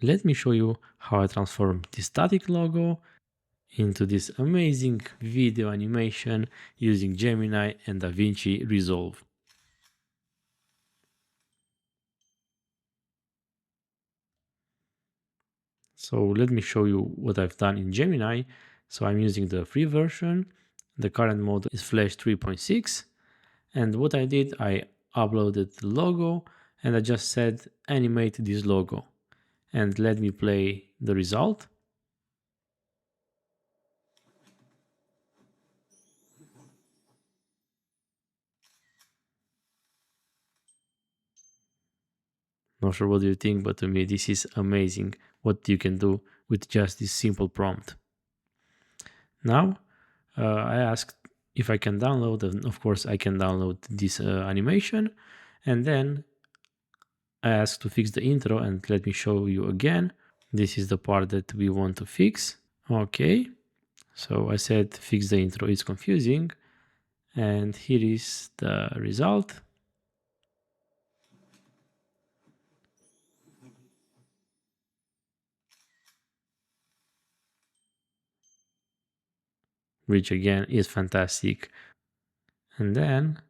Let me show you how I transform this static logo into this amazing video animation using Gemini and DaVinci Resolve. So let me show you what I've done in Gemini. So I'm using the free version. The current mode is Flash 3.6. And what I did, I uploaded the logo and I just said animate this logo. And let me play the result. Not sure what you think, but to me this is amazing what you can do with just this simple prompt. Now I asked if I can download, and of course I can download this animation, and then I asked to fix the intro, and let me show you again. This is the part that we want to fix. Okay, so I said fix the intro, it's confusing, and here is the result. Which again is fantastic. And then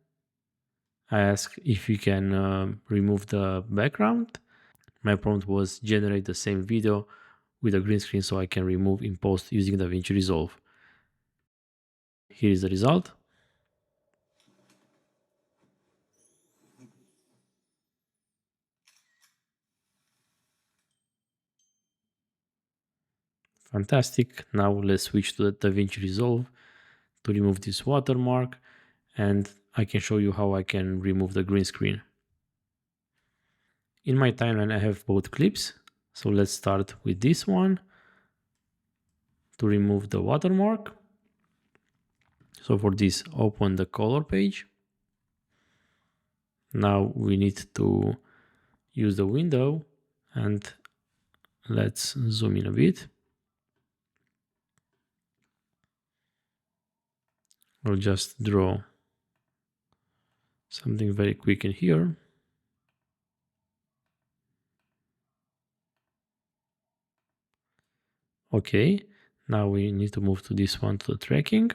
I asked if you can remove the background. My prompt was generate the same video with a green screen so I can remove in post using DaVinci Resolve. Here is the result. Fantastic. Now let's switch to the DaVinci Resolve to remove this watermark, and I can show you how I can remove the green screen. In my timeline I have both clips, so let's start with this one to remove the watermark. So for this, open the color page. Now we need to use the window and let's zoom in a bit. I'll just draw something very quick in here. Okay, now we need to move to this one, to the tracking.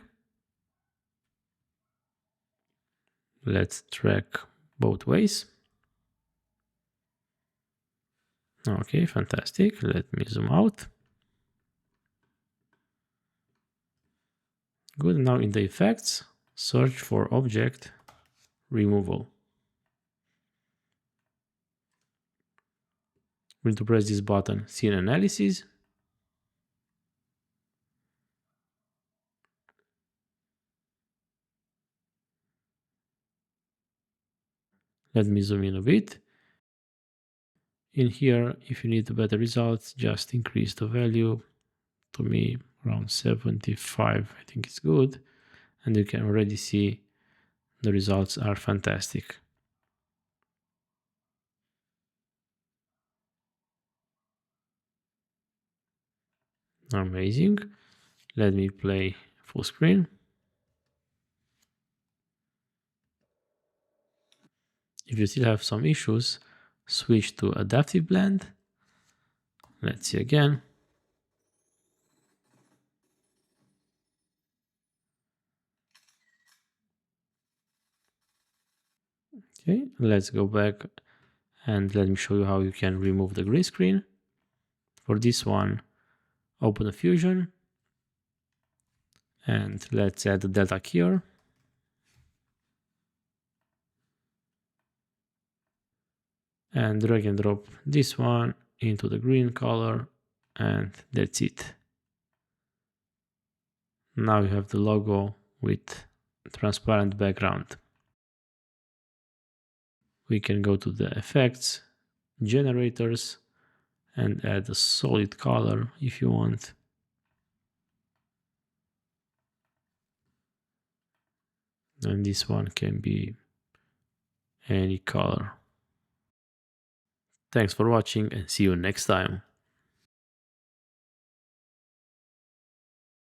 Let's track both ways. Okay, fantastic. Let me zoom out. Good. Now in the effects, search for object removal. We need to press this button, scene analysis. Let me zoom in a bit. In here, if you need better results, just increase the value. To me, around 75, I think it's good. And you can already see the results are fantastic. Amazing. Let me play full screen. If you still have some issues, switch to adaptive blend. Let's see again. Okay, let's go back and let me show you how you can remove the green screen. For this one, open a Fusion and let's add the delta here. And drag and drop this one into the green color, and that's it. Now you have the logo with transparent background. We can go to the effects, generators, and add a solid color if you want. And this one can be any color. Thanks for watching and see you next time.